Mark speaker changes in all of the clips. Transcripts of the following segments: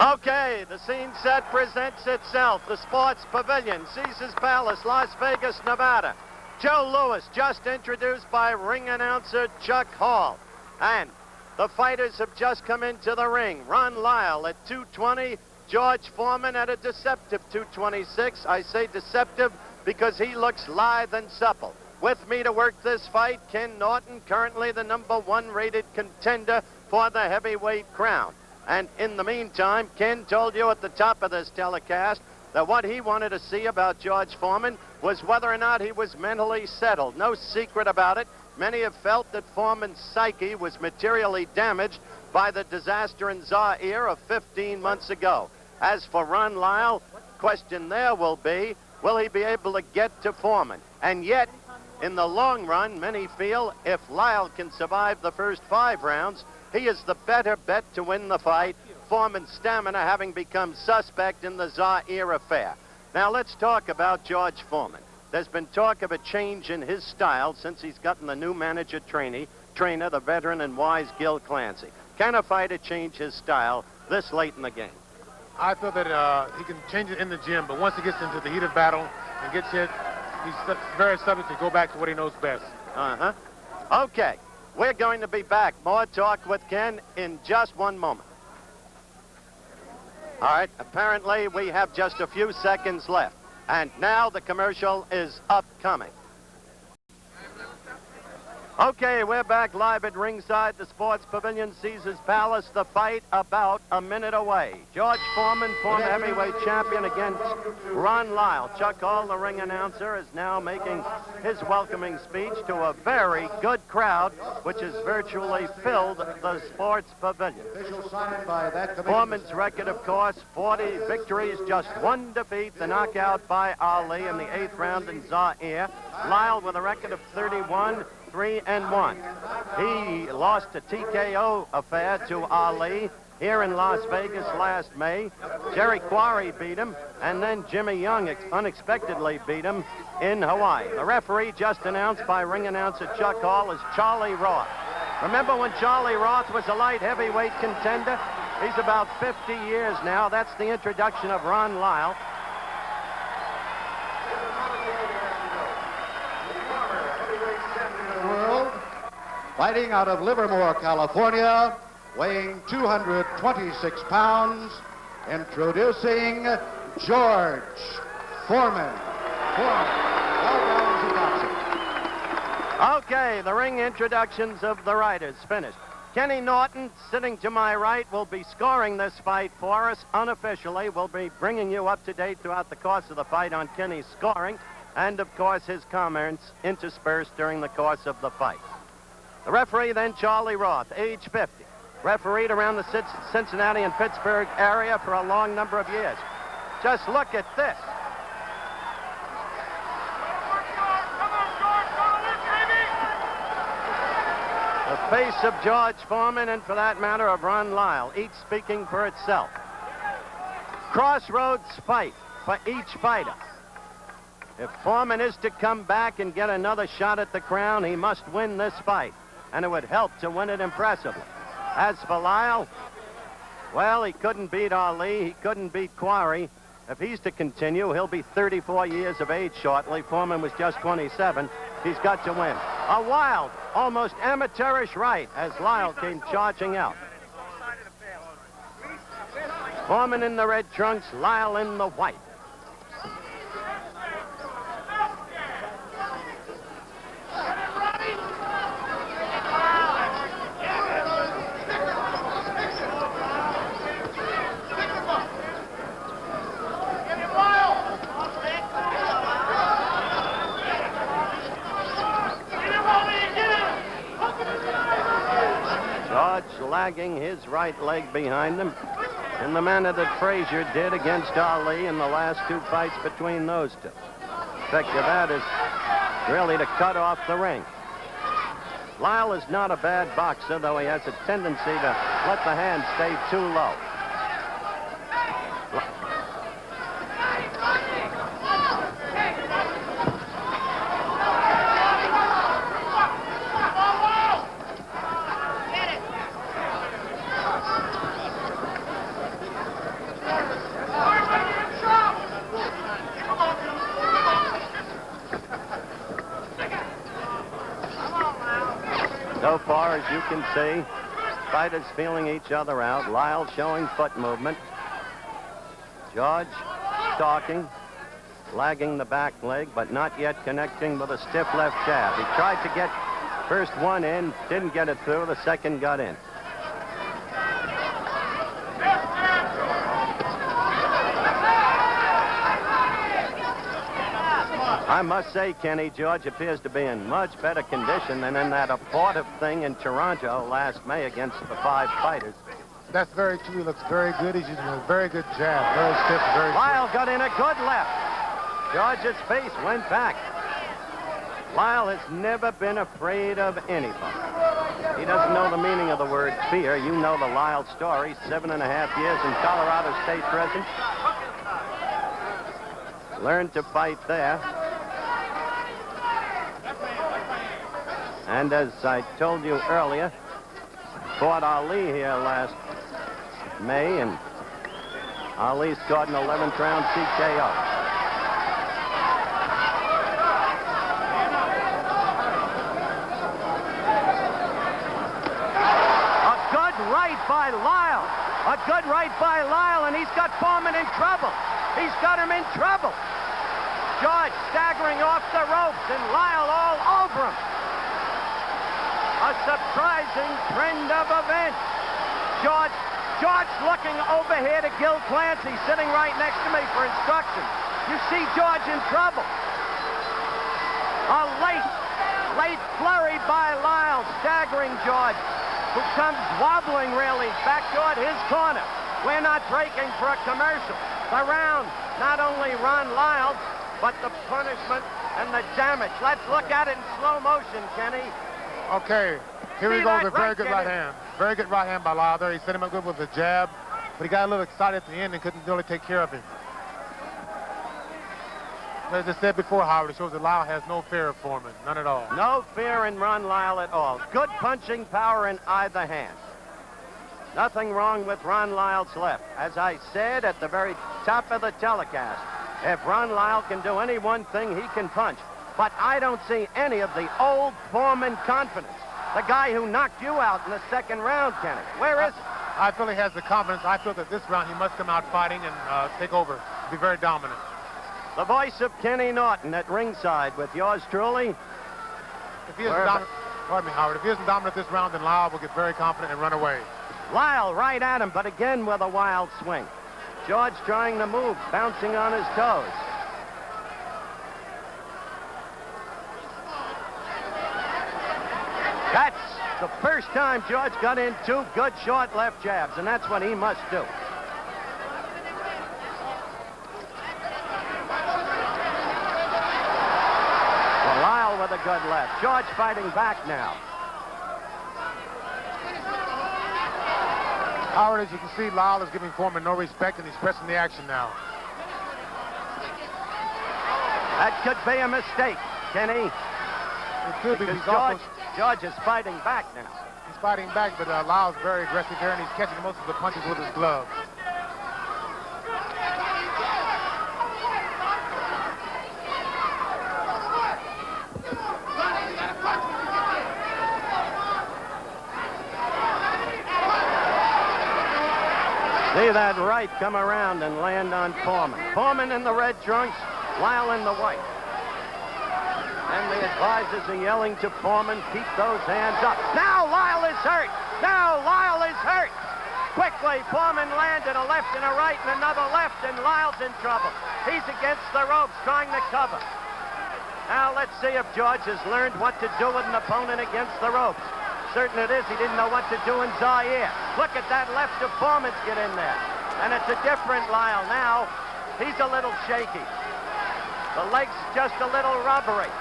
Speaker 1: Okay, the scene set presents itself. The Sports Pavilion, Caesars Palace, Las Vegas, Nevada. Joe Louis, just introduced by ring announcer Chuck Hall. And the fighters have just come into the ring. Ron Lyle at 220, George Foreman at a deceptive 226. I say deceptive because he looks lithe and supple. With me to work this fight, Ken Norton, currently the #1 rated contender for the heavyweight crown. And in the meantime, Ken told you at the top of this telecast that what he wanted to see about George Foreman was whether or not he was mentally settled. No secret about it. Many have felt that Foreman's psyche was materially damaged by the disaster in Zaire of 15 months ago. As for Ron Lyle, question there will be, will he be able to get to Foreman? And yet, in the long run, many feel if Lyle can survive the first 5 rounds, he is the better bet to win the fight, Foreman's stamina having become suspect in the Zaire affair. Now let's talk about George Foreman. There's been talk of a change in his style since he's gotten the new trainer, the veteran and wise Gil Clancy. Can a fighter change his style this late in the game?
Speaker 2: I feel that he can change it in the gym, but once he gets into the heat of battle and gets hit, he's very subject to go back to what he knows best.
Speaker 1: Okay, we're going to be back. More talk with Ken in just one moment. All right, apparently we have just a few seconds left. And now the commercial is upcoming. Okay, we're back live at ringside, the Sports Pavilion, Caesars Palace. The fight about a minute away. George Foreman, former heavyweight champion, against Ron Lyle. Chuck Hall, the ring announcer, is now making his welcoming speech to a very good crowd, which has virtually filled the Sports Pavilion. Foreman's record, of course, 40 victories, just 1 defeat, the knockout by Ali in the 8th round in Zaire. Lyle with a record of 31. 3-1. He lost a TKO affair to Ali here in Las Vegas last May. Jerry Quarry beat him, and then Jimmy Young unexpectedly beat him in Hawaii. The referee just announced by ring announcer Chuck Hall is Charlie Roth. Remember when Charlie Roth was a light heavyweight contender? He's about 50 years now. That's the introduction of Ron Lyle.
Speaker 3: Fighting out of Livermore, California, weighing 226 pounds, introducing George Foreman.
Speaker 1: Okay, the ring introductions of the riders finished. Kenny Norton, sitting to my right, will be scoring this fight for us unofficially. We'll be bringing you up to date throughout the course of the fight on Kenny's scoring and, of course, his comments interspersed during the course of the fight. The referee then, Charlie Roth, age 50. Refereed around the Cincinnati and Pittsburgh area for a long number of years. Just look at this. The face of George Foreman and, for that matter, of Ron Lyle, each speaking for itself. Crossroads fight for each fighter. If Foreman is to come back and get another shot at the crown, he must win this fight, and it would help to win it impressively. As for Lyle, well, he couldn't beat Ali, he couldn't beat Quarry. If he's to continue, he'll be 34 years of age shortly. Foreman was just 27. He's got to win. A wild, almost amateurish right as Lyle came charging out. Foreman in the red trunks, Lyle in the white. Lagging his right leg behind him in the manner that Frazier did against Ali in the last 2 fights between those two. The effect of that is really to cut off the ring. Lyle is not a bad boxer, though he has a tendency to let the hand stay too low. far as you can see. Fighters feeling each other out. Lyle showing foot movement. George stalking, lagging the back leg, but not yet connecting with a stiff left jab. He tried to get first one in, didn't get it through. The second got in. I must say, Kenny, George appears to be in much better condition than in that abortive thing in Toronto last May against the 5 fighters.
Speaker 2: That's very true. He looks very good. He's using a very good jab. Very stiff, very
Speaker 1: Lyle got in a good left. George's face went back. Lyle has never been afraid of anybody. He doesn't know the meaning of the word fear. You know the Lyle story. 7.5 years in Colorado State prison. Learned to fight there. And as I told you earlier, fought Ali here last May, and Ali scored an 11th round TKO. A good right by Lyle. A good right by Lyle, and he's got Foreman in trouble. He's got him in trouble. George staggering off the ropes, and Lyle all over him. A surprising trend of events. George looking over here to Gil Clancy, sitting right next to me for instructions. You see George in trouble. A late flurry by Lyle, staggering George, who comes wobbling really back toward his corner. We're not breaking for a commercial. The round, not only Ron Lyle, but the punishment and the damage. Let's look at it in slow motion, Kenny.
Speaker 2: Okay, here we go with a very good right hand. Very good right hand by Lyle there. He set him up good with a jab, but he got a little excited at the end and couldn't really take care of him. As I said before, Howard, it shows that Lyle has no fear of Foreman, none at all.
Speaker 1: No fear in Ron Lyle at all. Good punching power in either hand. Nothing wrong with Ron Lyle's left. As I said at the very top of the telecast, if Ron Lyle can do any one thing, he can punch. But I don't see any of the old Foreman confidence. The guy who knocked you out in the second round, Kenny. Where is he?
Speaker 2: I feel he has the confidence. I feel that this round he must come out fighting and take over, be very dominant.
Speaker 1: The voice of Kenny Norton at ringside with yours truly.
Speaker 2: If he isn't dominant, pardon me, Howard, if he isn't dominant this round, then Lyle will get very confident and run away.
Speaker 1: Lyle right at him, but again with a wild swing. George trying to move, bouncing on his toes. That's the first time George got in 2 good short left jabs, and that's what he must do. Well, Lyle with a good left. George fighting back now.
Speaker 2: Howard, as you can see, Lyle is giving Foreman no respect, and he's pressing the action now.
Speaker 1: That could be a mistake, Kenny.
Speaker 2: It could be.
Speaker 1: George is fighting back now.
Speaker 2: He's fighting back, but Lyle's very aggressive here, and he's catching most of the punches with his glove.
Speaker 1: See that right come around and land on Foreman. Foreman in the red trunks, Lyle in the white. And the advisors are yelling to Foreman, keep those hands up. Now Lyle is hurt. Now Lyle is hurt. Quickly, Foreman landed a left and a right and another left, and Lyle's in trouble. He's against the ropes, trying to cover. Now let's see if George has learned what to do with an opponent against the ropes. Certain it is, he didn't know what to do in Zaire. Look at that left of Foreman's get in there. And it's a different Lyle now. He's a little shaky. The leg's just a little rubbery.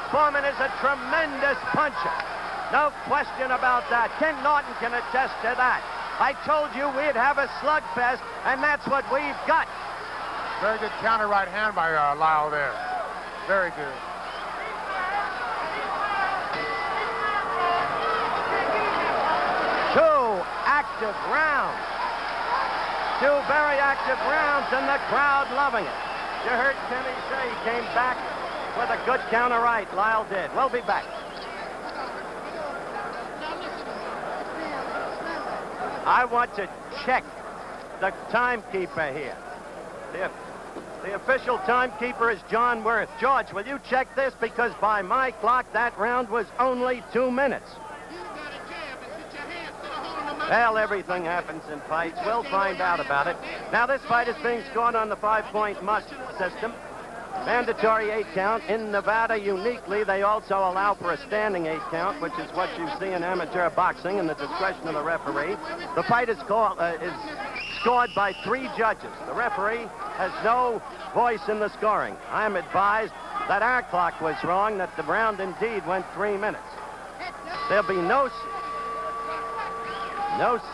Speaker 1: Foreman is a tremendous puncher. No question about that. Ken Norton can attest to that. I told you we'd have a slugfest, and that's what we've got.
Speaker 2: Very good counter right hand by Lyle there. Very good.
Speaker 1: Active rounds. 2 very active rounds, and the crowd loving it. You heard Kenny say he came back with a good counter right. Lyle did. We'll be back. I want to check the timekeeper here. The official timekeeper is John Worth. George, will you check this? Because by my clock, that round was only 2 minutes. Well, everything happens in fights. We'll find out about it. Now, this fight is being scored on the 5-point must system. Mandatory 8 count. In Nevada, uniquely, they also allow for a standing 8 count, which is what you see in amateur boxing in the discretion of the referee. The fight is scored by 3 judges. The referee has no voice in the scoring. I am advised that our clock was wrong, that the round indeed went 3 minutes. There'll be no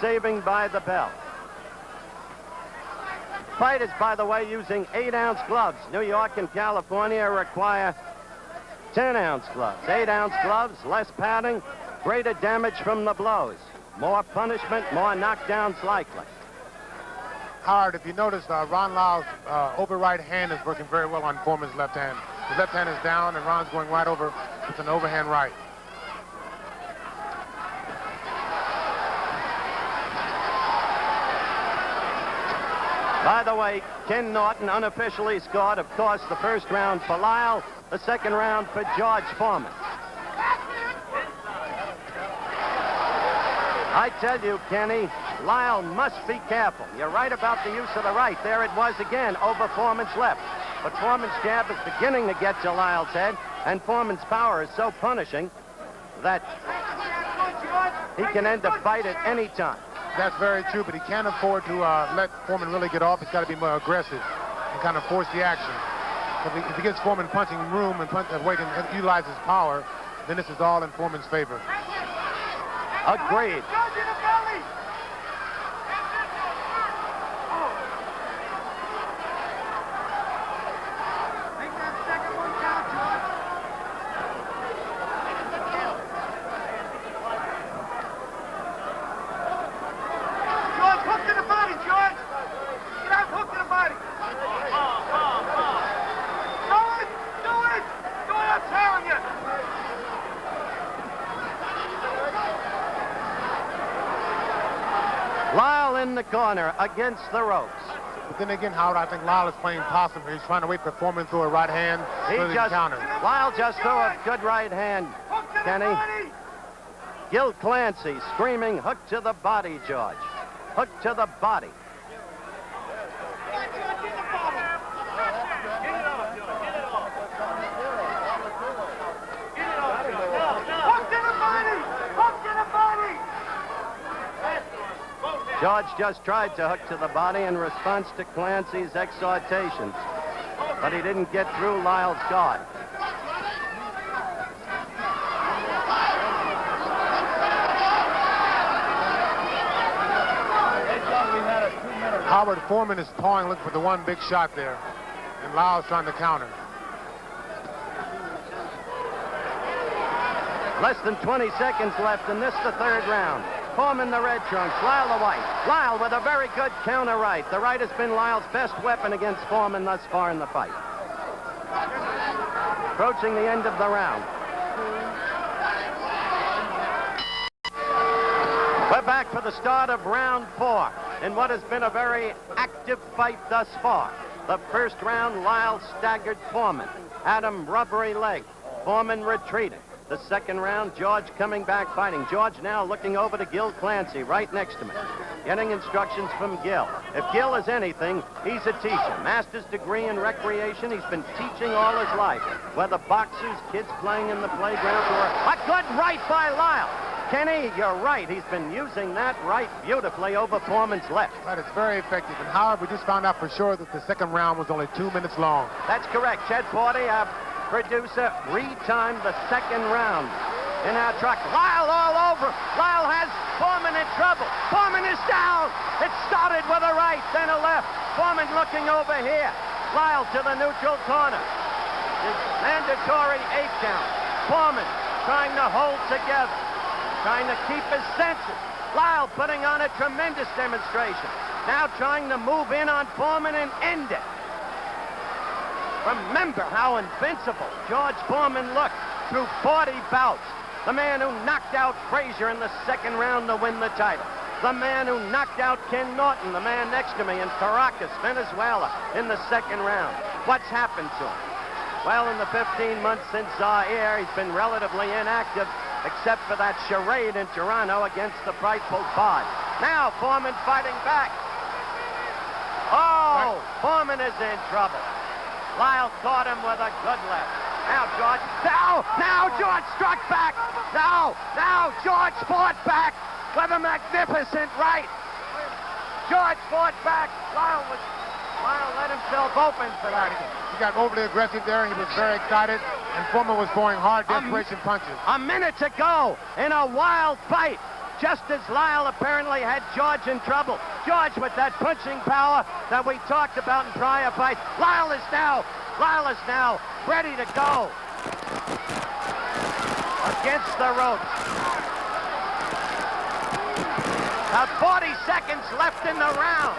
Speaker 1: saving by the bell. Fight is, by the way, using 8-ounce gloves. New York and California require 10-ounce gloves. 8-ounce gloves, less padding, greater damage from the blows. More punishment, more knockdowns likely.
Speaker 2: Howard, if you notice, Ron Lyle's over right hand is working very well on Foreman's left hand. His left hand is down, and Ron's going right over with an overhand right.
Speaker 1: By the way, Ken Norton unofficially scored, of course, the first round for Lyle, the second round for George Foreman. I tell you, Kenny, Lyle must be careful. You're right about the use of the right. There it was again, over Foreman's left. But Foreman's jab is beginning to get to Lyle's head, and Foreman's power is so punishing that he can end the fight at any time.
Speaker 2: That's very true, but he can't afford to let Foreman really get off. He's got to be more aggressive and kind of force the action. If he gets Foreman punching room and where he can utilize his power, then this is all in Foreman's favor.
Speaker 1: Agreed. Lyle in the corner against the ropes.
Speaker 2: But then again, Howard, I think Lyle is playing possum here. He's trying to wait for Foreman to throw a right hand.
Speaker 1: Lyle just threw a good right hand, Kenny. Gil Clancy screaming, hook to the body, George. Hook to the body. George just tried to hook to the body in response to Clancy's exhortations, but he didn't get through Lyle's guard.
Speaker 2: Howard, Foreman is pawing, looking for the one big shot there, and Lyle's trying to counter.
Speaker 1: Less than 20 seconds left in this, the third round. Foreman the red trunks, Lyle the white. Lyle with a very good counter right. The right has been Lyle's best weapon against Foreman thus far in the fight. Approaching the end of the round. We're back for the start of round 4 in what has been a very active fight thus far. The first round, Lyle staggered Foreman. Had him rubbery leg. Foreman retreated. The second round, George coming back fighting. George now looking over to Gil Clancy right next to me. Getting instructions from Gil. If Gil is anything, he's a teacher. Master's degree in recreation. He's been teaching all his life. Whether boxers, kids playing in the playground, or a good right by Lyle. Kenny, you're right. He's been using that right beautifully over Foreman's left.
Speaker 2: Right, it's very effective. And Howard, we just found out for sure that the second round was only 2 minutes long.
Speaker 1: That's correct. Chet Forty, our producer, retimed the second round in our truck. Lyle all over. Lyle has Foreman in trouble. Foreman is down. It started with a right, then a left. Foreman looking over here. Lyle to the neutral corner. His mandatory 8 count. Foreman trying to hold together, trying to keep his senses. Lyle putting on a tremendous demonstration. Now trying to move in on Foreman and end it. Remember how invincible George Foreman looked through 40 bouts. The man who knocked out Frazier in the second round to win the title. the man who knocked out Ken Norton, the man next to me in Caracas, Venezuela, in the second round. What's happened to him? Well, in the 15 months since Zaire, he's been relatively inactive, except for that charade in Toronto against the frightful Bod. Now, Foreman fighting back. Oh, Foreman is in trouble. Lyle caught him with a good left. Now, George. Now, George struck back. Now, George fought back with a magnificent right. George fought back. Lyle let himself open for that.
Speaker 2: He got overly aggressive there, and he was very excited, and Foreman was throwing hard desperation punches.
Speaker 1: A minute to go in a wild fight, just as Lyle apparently had George in trouble. George with that punching power that we talked about in prior fights. Lyle is now ready to go against the ropes. About 40 seconds left in the round.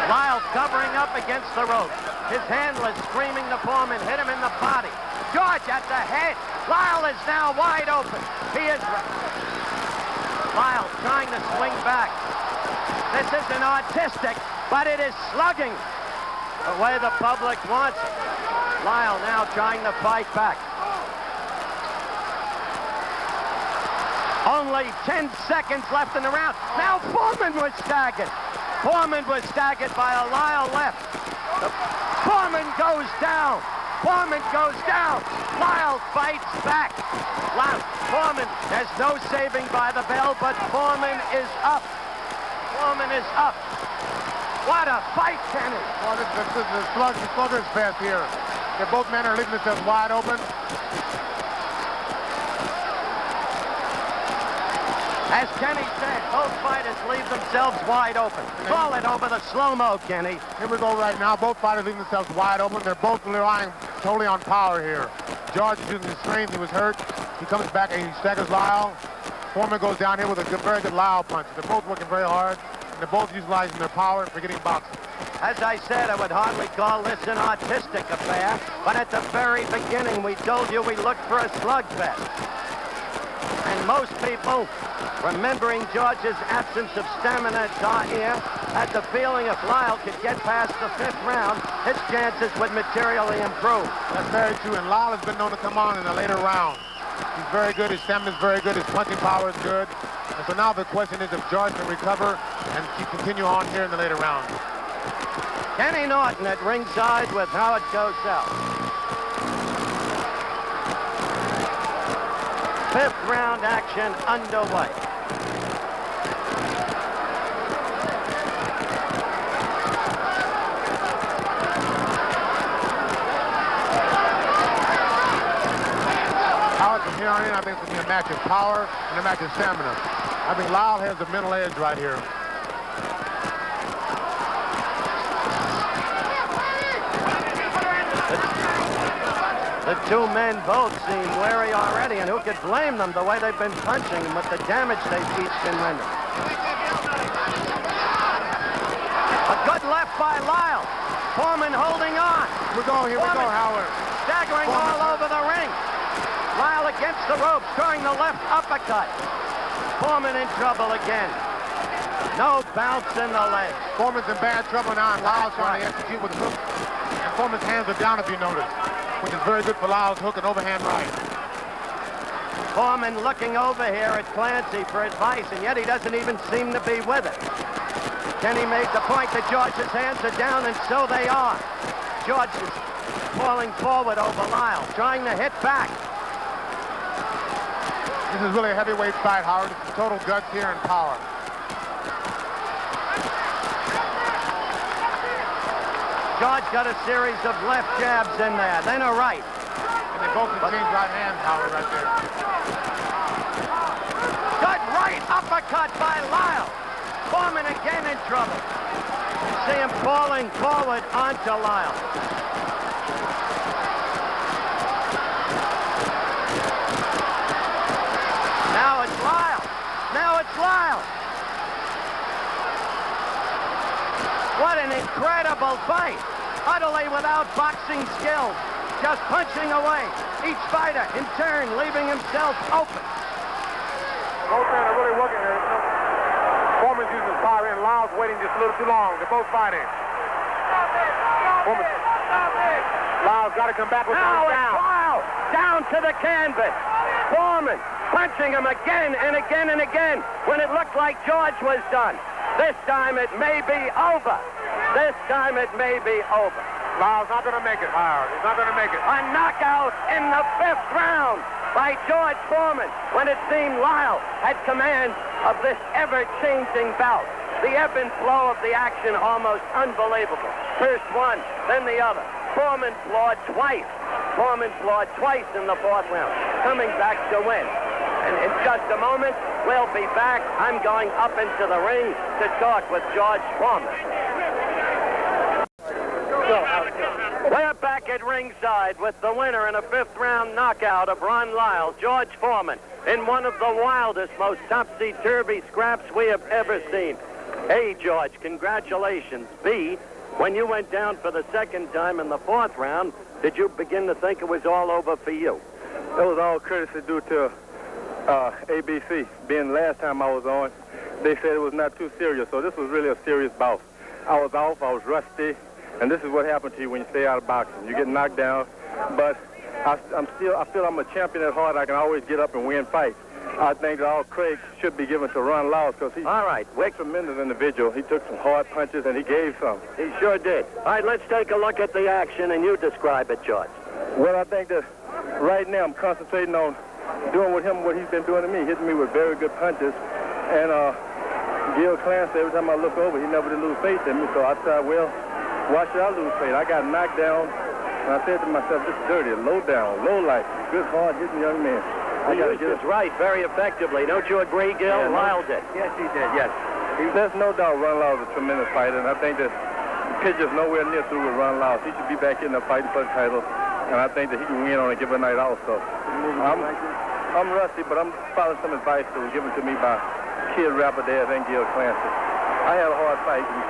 Speaker 1: Lyle covering up against the ropes. His handler screaming to Foreman, hit him in the body. George at the head. Lyle is now wide open. He is... Lyle trying to swing back. This isn't artistic, but it is slugging the way the public wants it. Lyle now trying to fight back. Only 10 seconds left in the round. Now Foreman was staggered. Foreman was staggered by a Lyle left. Foreman goes down. Foreman goes down. Lyle fights back. Foreman, there's no saving by the bell, but Foreman is up. Foreman is up. What a fight, Kenny.
Speaker 2: Well, this is a slugger's fest here. Both men are leaving themselves wide open.
Speaker 1: As Kenny said, both fighters leave themselves wide open. Call it over the slow-mo, Kenny.
Speaker 2: Here we go right now. Both fighters leaving themselves wide open. They're both relying totally on power here. George is using his strength. He was hurt. He comes back and he staggers Lyle. Foreman goes down here with a very good Lyle punch. They're both working very hard. And they're both utilizing their power and forgetting boxing.
Speaker 1: As I said, I would hardly call this an artistic affair, but at the very beginning we told you we looked for a slugfest. And most people, remembering George's absence of stamina at Zaire, had the feeling if Lyle could get past the 5th round, his chances would materially improve.
Speaker 2: That's very true, and Lyle has been known to come on in the later rounds. He's very good, his stamina is very good, his punching power is good. And so now the question is if George can recover and continue on here in the later rounds.
Speaker 1: Kenny Norton at ringside with Howard Cosell. 5th round action underway.
Speaker 2: Howard, from here on in, I think it's going to be a match of power and a match of stamina. I think Lyle has the mental edge right here.
Speaker 1: The two men both seem wary already, and who could blame them the way they've been punching and with the damage they've each been rendering. A good left by Lyle. Foreman holding on.
Speaker 2: Here we go, Howard.
Speaker 1: Staggering all over the ring. Lyle against the ropes, throwing the left uppercut. Foreman in trouble again. No bounce in the leg.
Speaker 2: Foreman's in bad trouble now, and Lyle's trying to execute with the hook. And Foreman's hands are down, if you notice, which is very good for Lyle's hook and overhand right.
Speaker 1: Foreman looking over here at Clancy for advice, and yet he doesn't even seem to be with it. Kenny made the point that George's hands are down, and so they are. George is falling forward over Lyle, trying to hit back.
Speaker 2: This is really a heavyweight fight, Howard. It's total guts here and power.
Speaker 1: George got a series of left jabs in there, then a right.
Speaker 2: And they both exchange right hands, Howard, right there.
Speaker 1: Good right uppercut by Lyle. Foreman again in trouble. You see him falling forward onto Lyle. Now it's Lyle. Now it's Lyle. What an incredible fight. Utterly without boxing skills. just punching away. Each fighter, in turn, leaving himself open.
Speaker 2: Both men are really working here. Foreman's using his power and Lyle's waiting just a little too long. They're both fighting. Foreman. Lyle's got to come back with
Speaker 1: Now
Speaker 2: him
Speaker 1: it's
Speaker 2: down.
Speaker 1: Lyle down to the canvas. Foreman punching him again and again and again when it looked like George was done. This time it may be over. This time it may be over.
Speaker 2: Lyle's not going to make it, Howard. He's not going to make it.
Speaker 1: A knockout in the 5th round by George Foreman when it seemed Lyle had command of this ever-changing bout. The ebb and flow of the action almost unbelievable. First one, then the other. Foreman floored twice. Foreman floored twice in the 4th round, coming back to win. And in just a moment, we'll be back. I'm going up into the ring to talk with George Foreman. We're back at ringside with the winner in a 5th round knockout of Ron Lyle, George Foreman, in one of the wildest, most topsy-turvy scraps we have ever seen. A, George, congratulations. B, when you went down for the 2nd time in the 4th round, did you begin to think it was all over for you?
Speaker 4: It was all courtesy due to ABC. Being the last time I was on, they said it was not too serious, so this was really a serious bout. I was off, I was rusty, and this is what happened to you when you stay out of boxing. You get knocked down, but I feel I'm a champion at heart. I can always get up and win fights. I think that all credit should be given to Ron Lyle because he's a tremendous individual. He took some hard punches and he gave some.
Speaker 1: He sure did. All right, let's take a look at the action and you describe it, George.
Speaker 4: Well, I think that right now I'm concentrating on doing with him what he's been doing to me, hitting me with very good punches. And Gil Clancy, every time I look over, he never did lose faith in me. So I thought, well, why should I lose faith? I got knocked down, and I said to myself, this is dirty, low down, low life, good, hard-hitting young man.
Speaker 1: He used his right very effectively. Don't you agree, Gil?
Speaker 4: Yeah,
Speaker 1: Lyle did.
Speaker 4: Yes, he did, yes. There's no doubt Ron Lyle is a tremendous fighter, and I think that the picture's nowhere near through with Ron Lyle. He should be back in there fighting for the title, and I think that he can win on a given night also. I'm rusty, but I'm following some advice that was given to me by Kid Rapidash and Gil Clancy. I had a hard fight, and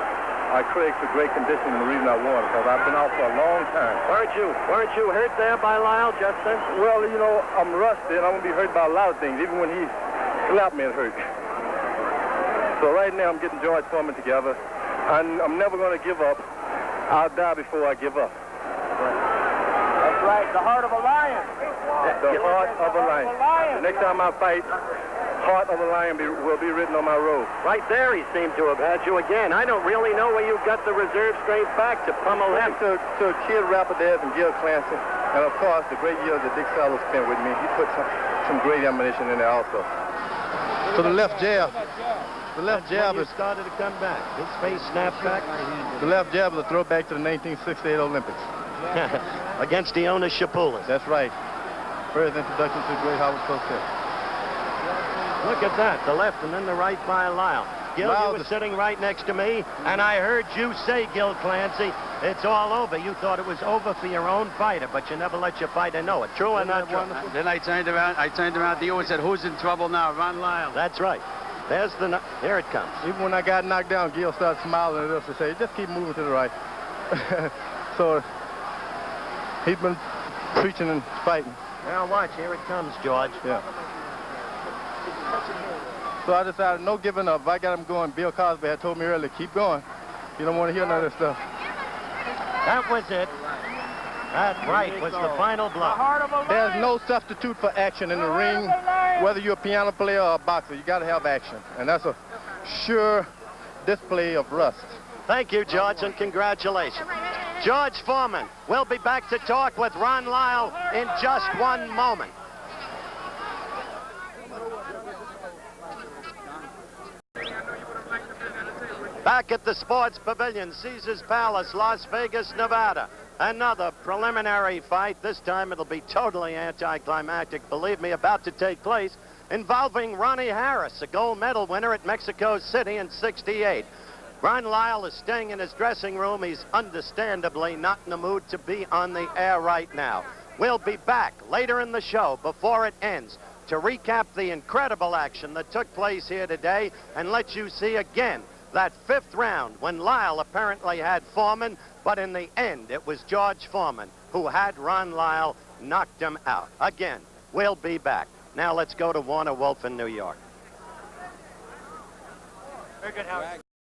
Speaker 4: I credit for great conditioning and the reason I won, because I've been out for a long time.
Speaker 1: Weren't you hurt there by Lyle, Justin?
Speaker 4: Well, you know, I'm rusty, and I'm going to be hurt by a lot of things. Even when he slapped me, it hurt. So right now, I'm getting George Foreman together. I'm never going to give up. I'll die before I give up.
Speaker 1: That's right, the heart of a lion.
Speaker 4: The heart of a lion. The next time I fight, heart of a lion will be written on my robe.
Speaker 1: Right there he seemed to have had you again. I don't really know where you got the reserve strength back to pummel him.
Speaker 4: To Kid Rapidash and Gil Clancy, and of course the great years that Dick Saddle spent with me. He put some great ammunition in there also. So the left jab. The left jab is
Speaker 1: started to come back. His face snapped back.
Speaker 4: The left jab is a throwback to the 1968 Olympics.
Speaker 1: Against Ioannis Shapoulis.
Speaker 4: That's right. First introduction to the great Howard Cosell.
Speaker 1: Look at that, the left and then the right by Lyle. Gil, you were sitting right next to me, and I heard you say, Gil Clancy, it's all over. You thought it was over for your own fighter, but you never let your fighter know it. True or not true?
Speaker 5: Then I turned around to you and said, who's in trouble now? Ron Lyle.
Speaker 1: That's right. Here it comes.
Speaker 4: Even when I got knocked down, Gil started smiling at us and said, just keep moving to the right. So he's been preaching and fighting.
Speaker 1: Now watch, here it comes, George.
Speaker 4: Yeah. So I decided no giving up. If I got him going, Bill Cosby had told me earlier, keep going. You don't want to hear none of this stuff.
Speaker 1: That was it. That right was the final blow.
Speaker 4: There's no substitute for action in the ring, whether you're a piano player or a boxer. You got to have action, and that's a sure display of rust.
Speaker 1: Thank you, George, and congratulations. George Foreman. We'll be back to talk with Ron Lyle in just one moment. Back at the Sports Pavilion, Caesars Palace, Las Vegas, Nevada. Another preliminary fight. This time it'll be totally anticlimactic, believe me, about to take place, involving Ronnie Harris, a gold medal winner at Mexico City in '68. Ron Lyle is staying in his dressing room. He's understandably not in the mood to be on the air right now. We'll be back later in the show, before it ends, to recap the incredible action that took place here today and let you see again that 5th round when Lyle apparently had Foreman, but in the end it was George Foreman who had Ron Lyle, knocked him out. Again, we'll be back. Now let's go to Warner Wolf in New York.
Speaker 6: Very good, Howard.